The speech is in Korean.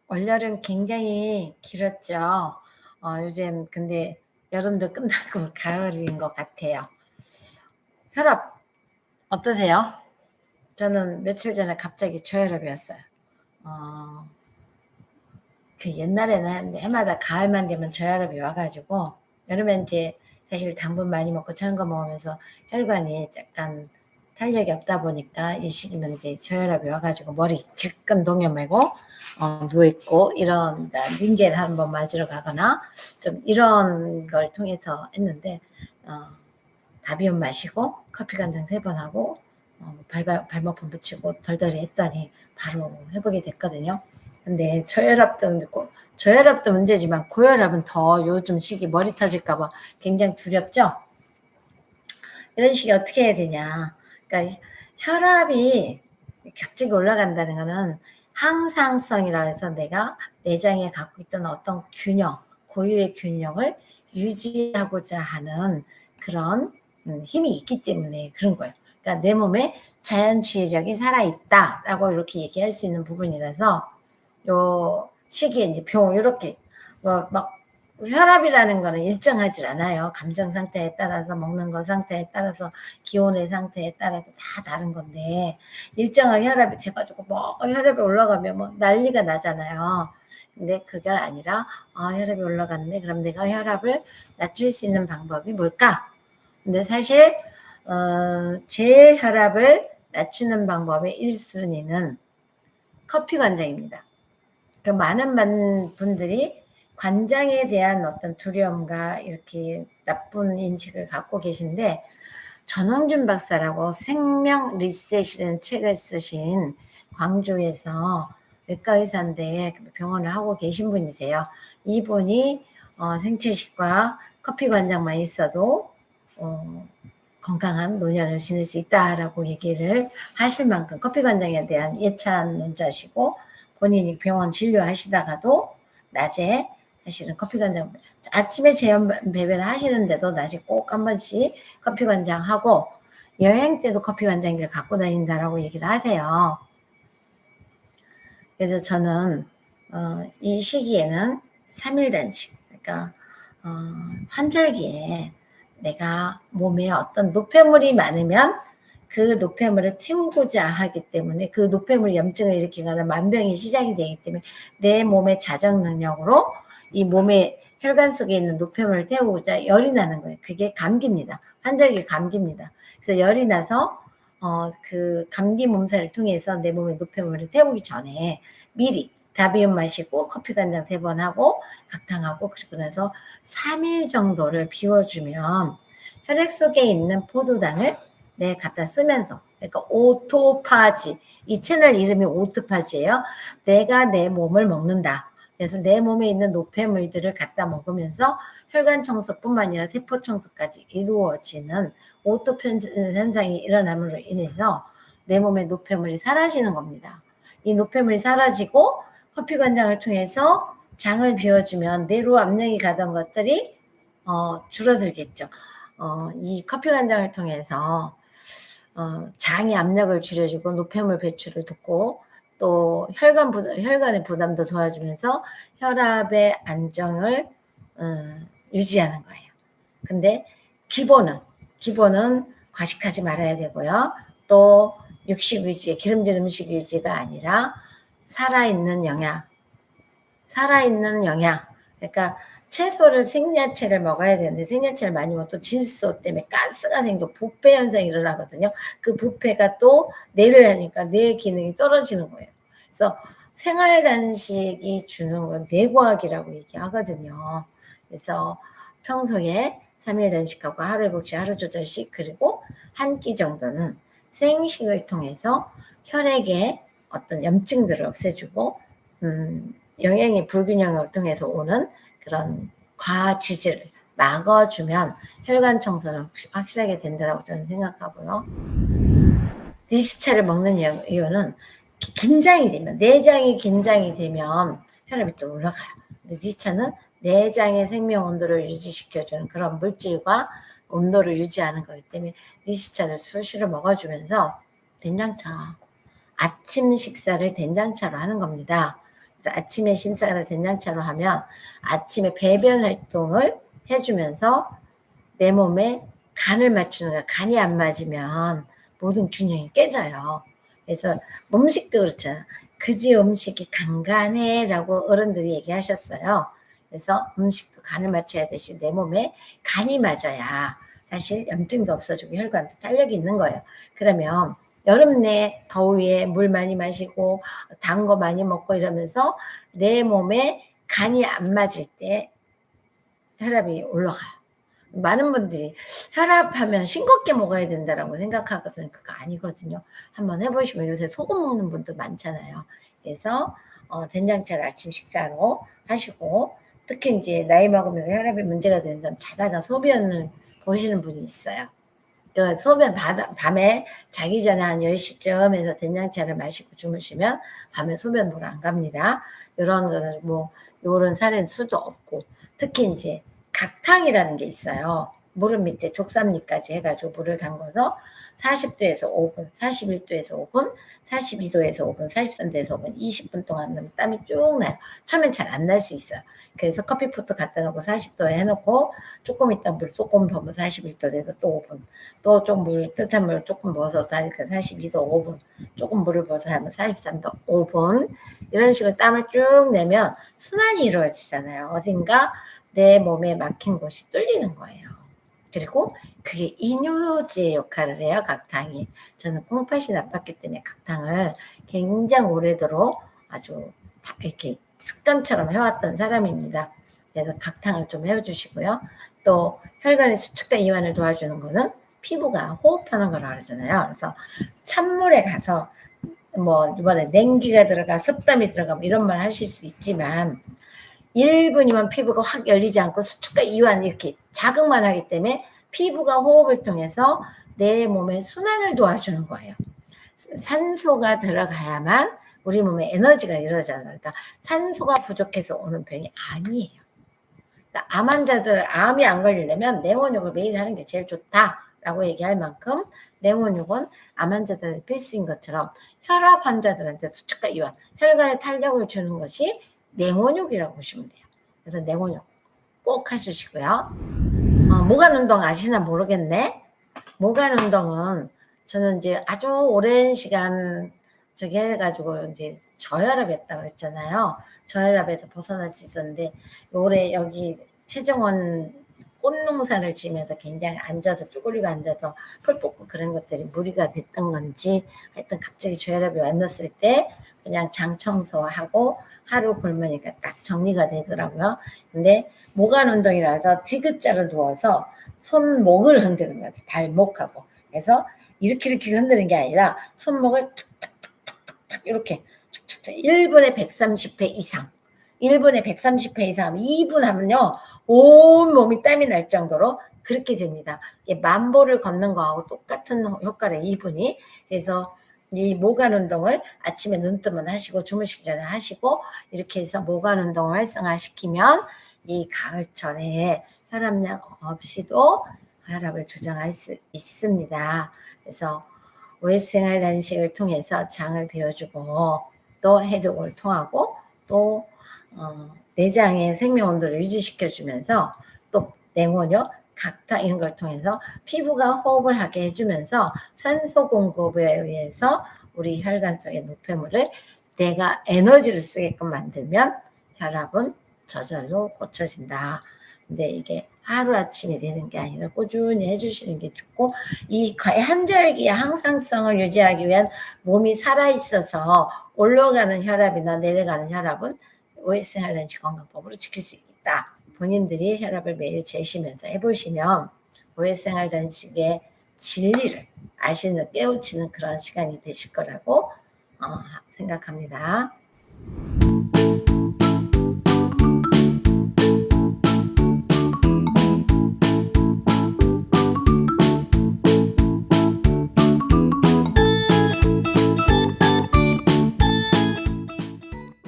올여름 굉장히 길었죠. 요즘 근데 여름도 끝나고 가을인 것 같아요. 혈압 어떠세요? 저는 며칠 전에 갑자기 저혈압이 왔어요. 어, 그 옛날에는 해마다 가을만 되면 저혈압이 와가지고 여름엔 이제 사실 당분 많이 먹고 찬 거 먹으면서 혈관이 약간 탄력이 없다 보니까 이 시기면 이제 저혈압이 와가지고 머리 질끈 동여매고 누워있고 이런 링겔 한번 맞으러 가거나 좀 이런 걸 통해서 했는데 다비온 마시고 커피 간장 3번 하고 발목펌 붙이고 덜덜이 했더니 바로 회복이 됐거든요. 근데 저혈압도 문제지만 고혈압은 더 요즘 시기 머리 터질까봐 굉장히 두렵죠. 이런 시기 어떻게 해야 되냐. 그러니까 혈압이 갑자기 올라간다는 거는 항상성이라 해서 내가 내장에 갖고 있던 어떤 균형, 고유의 균형을 유지하고자 하는 그런 힘이 있기 때문에 그런 거예요. 그러니까 내 몸에 자연치유력이 살아있다라고 이렇게 얘기할 수 있는 부분이라서 요 시기에 이제 이렇게 막 혈압이라는 거는 일정하지 않아요. 감정 상태에 따라서 먹는 거 상태에 따라서 기온의 상태에 따라서 다 다른 건데 일정한 혈압이 돼가지고 혈압이 올라가면 난리가 나잖아요. 근데 그게 아니라 혈압이 올라갔네. 그럼 내가 혈압을 낮출 수 있는 방법이 뭘까? 근데 사실 제 혈압을 낮추는 방법의 1순위는 커피 관장입니다. 그 많은 분들이 관장에 대한 어떤 두려움과 이렇게 나쁜 인식을 갖고 계신데 전홍준 박사라고 생명 리셋이라는 책을 쓰신 광주에서 외과 의사인데 병원을 하고 계신 분이세요. 이분이 생체식과 커피 관장만 있어도 건강한 노년을 지낼 수 있다라고 얘기를 하실 만큼 커피 관장에 대한 예찬론자시고 본인이 병원 진료하시다가도 낮에 사실은 커피 관장 아침에 제염 배변을 하시는데도 낮에 꼭 한 번씩 커피 관장 하고 여행 때도 커피 관장기를 갖고 다닌다라고 얘기를 하세요. 그래서 저는 이 시기에는 3일 단식 그러니까 환절기에 내가 몸에 어떤 노폐물이 많으면 그 노폐물을 태우고자 하기 때문에 그 노폐물이 염증을 일으키거나 만병이 시작이 되기 때문에 내 몸의 자정 능력으로 이 몸의 혈관 속에 있는 노폐물을 태우고자 열이 나는 거예요. 그게 감기입니다. 환절기 감기입니다. 그래서 열이 나서 그 감기 몸살을 통해서 내 몸의 노폐물을 태우기 전에 미리 다비온 마시고 커피 간장 3번 하고 각탕하고 그리고 나서 3일 정도를 비워주면 혈액 속에 있는 포도당을 내 갖다 쓰면서 그러니까 오토파지 이 채널 이름이 오토파지예요. 내가 내 몸을 먹는다. 그래서 내 몸에 있는 노폐물들을 갖다 먹으면서 혈관 청소뿐만 아니라 세포 청소까지 이루어지는 오토펜 현상이 일어남으로 인해서 내 몸의 노폐물이 사라지는 겁니다. 이 노폐물이 사라지고 커피 관장을 통해서 장을 비워주면 내로 압력이 가던 것들이 줄어들겠죠. 이 커피 관장을 통해서 장의 압력을 줄여주고 노폐물 배출을 돕고 또 혈관의 부담도 도와주면서 혈압의 안정을 유지하는 거예요. 근데 기본은 과식하지 말아야 되고요. 또 육식 위주의 기름진 음식 위주가 아니라 살아있는 영양. 그러니까 채소를 생야채를 먹어야 되는데 생야채를 많이 먹으면 또 질소 때문에 가스가 생겨 부패 현상이 일어나거든요. 그 부패가 또 뇌를 하니까 뇌 기능이 떨어지는 거예요. 그래서 생활 단식이 주는 건 뇌과학이라고 얘기하거든요. 그래서 평소에 3일 단식하고 하루 회복식, 하루 조절식 그리고 한 끼 정도는 생식을 통해서 혈액의 어떤 염증들을 없애주고 영양의 불균형을 통해서 오는 그런 과지질을 막아주면 혈관 청소는 확실하게 된다고 저는 생각하고요. 니시차를 먹는 이유는 긴장이 되면 내장이 긴장이 되면 혈압이 또 올라가요. 근데 니시차는 내장의 생명 온도를 유지시켜주는 그런 물질과 온도를 유지하는 거기 때문에 니시차를 수시로 먹어주면서 된장차 아침 식사를 된장차로 하는 겁니다. 그래서 아침에 신차를 된장차로 하면 아침에 배변 활동을 해주면서 내 몸에 간을 맞추는 거야. 간이 안 맞으면 모든 균형이 깨져요. 그래서 음식도 그렇잖아. 그지 음식이 간간해라고 어른들이 얘기하셨어요. 그래서 음식도 간을 맞춰야 되시 내 몸에 간이 맞아야 사실 염증도 없어지고 혈관도 탄력이 있는 거예요. 그러면 여름 내 더위에 물 많이 마시고 단 거 많이 먹고 이러면서 내 몸에 간이 안 맞을 때 혈압이 올라가요. 많은 분들이 혈압하면 싱겁게 먹어야 된다라고 생각하거든요. 그거 아니거든요. 한번 해보시면 요새 소금 먹는 분도 많잖아요. 그래서 된장차를 아침 식사로 하시고 특히 이제 나이 먹으면서 혈압이 문제가 되는 사람 자다가 소변을 보시는 분이 있어요. 그 소변 밤에 자기 전에 한 10시쯤 해서 된장차를 마시고 주무시면 밤에 소변 보러 안 갑니다. 요런 거는 뭐 요런 사례는 수도 없고 특히 이제 각탕이라는 게 있어요. 무릎 밑에 족삼리까지 해가지고 물을 담궈서 40도에서 5분, 41도에서 5분, 42도에서 5분, 43도에서 5분, 20분 동안 넣으면 땀이 쭉 나요. 처음엔 잘 안 날 수 있어요. 그래서 커피포트 갖다 놓고 40도에 해놓고 조금 있다 물 조금 버면 41도 돼서 또 5분, 또 좀 물 뜨뜻한 물 조금 부어서 하니까 42도 5분, 조금 물을 부어서 하면 43도 5분 이런 식으로 땀을 쭉 내면 순환이 이루어지잖아요. 어딘가 내 몸에 막힌 곳이 뚫리는 거예요. 그리고 그게 이뇨제 역할을 해요. 각탕이. 저는 콩팥이 나빴기 때문에 각탕을 굉장히 오래도록 아주 이렇게 습관처럼 해왔던 사람입니다. 그래서 각탕을 좀 해주시고요. 또 혈관의 수축과 이완을 도와주는 거는 피부가 호흡하는 거라 그러잖아요. 그래서 찬물에 가서 뭐 이번에 냉기가 들어가 습담이 들어가 뭐 이런 말 하실 수 있지만 1분이면 피부가 확 열리지 않고 수축과 이완 이렇게 자극만 하기 때문에 피부가 호흡을 통해서 내 몸의 순환을 도와주는 거예요. 산소가 들어가야만 우리 몸에 에너지가 이러잖아요. 그러니까 산소가 부족해서 오는 병이 아니에요. 그러니까 암 환자들 암이 안 걸리려면 냉온욕을 매일 하는 게 제일 좋다라고 얘기할 만큼 냉온욕은 암 환자들한테 필수인 것처럼 혈압 환자들한테 수축과 이완, 혈관에 탄력을 주는 것이 냉온욕이라고 보시면 돼요. 그래서 냉온욕 꼭 해주시고요. 모관 운동 아시나 모르겠네. 모관 운동은 저는 이제 아주 오랜 시간 저기 해가지고 이제 저혈압이었다고 그랬잖아요. 저혈압에서 벗어날 수 있었는데 올해 여기 최정원 꽃농사를 지면서 굉장히 앉아서 쭈그리고 앉아서 풀 뽑고 그런 것들이 무리가 됐던 건지 하여튼 갑자기 저혈압이 왔었을 때 그냥 장 청소하고 하루 굶으니까 딱 정리가 되더라고요. 근데 모관 운동이라서 디귿자로 누워서 손목을 흔드는 거예요. 발목하고. 그래서 이렇게 흔드는 게 아니라 손목을 툭툭툭툭 이렇게 툭툭툭 1분에 130회 이상 1분에 130회 이상 하면 2분 하면요 온 몸이 땀이 날 정도로 그렇게 됩니다. 만보를 걷는 거하고 똑같은 효과를 2분이. 그래서 이 모관 운동을 아침에 눈 뜨면 하시고 주무시기 전에 하시고 이렇게 해서 모관 운동을 활성화시키면 이 가을철에 혈압약 없이도 혈압을 조정할 수 있습니다. 그래서 OS 생활 단식을 통해서 장을 비워주고 또 해독을 통하고 또 내장의 생명 온도를 유지시켜주면서 또 냉온욕, 각탕 이런 걸 통해서 피부가 호흡을 하게 해주면서 산소 공급에 의해서 우리 혈관 속의 노폐물을 내가 에너지를 쓰게끔 만들면 혈압은 저절로 고쳐진다. 근데 이게 하루아침에 되는 게 아니라 꾸준히 해주시는 게 좋고 이 한절기의 항상성을 유지하기 위한 몸이 살아있어서 올라가는 혈압이나 내려가는 혈압은 OS 할렌지 건강법으로 지킬 수 있다. 본인들이 혈압을 매일 재시면서 해보시면 OS 생활 단식의 진리를 아시는 깨우치는 그런 시간이 되실 거라고 생각합니다.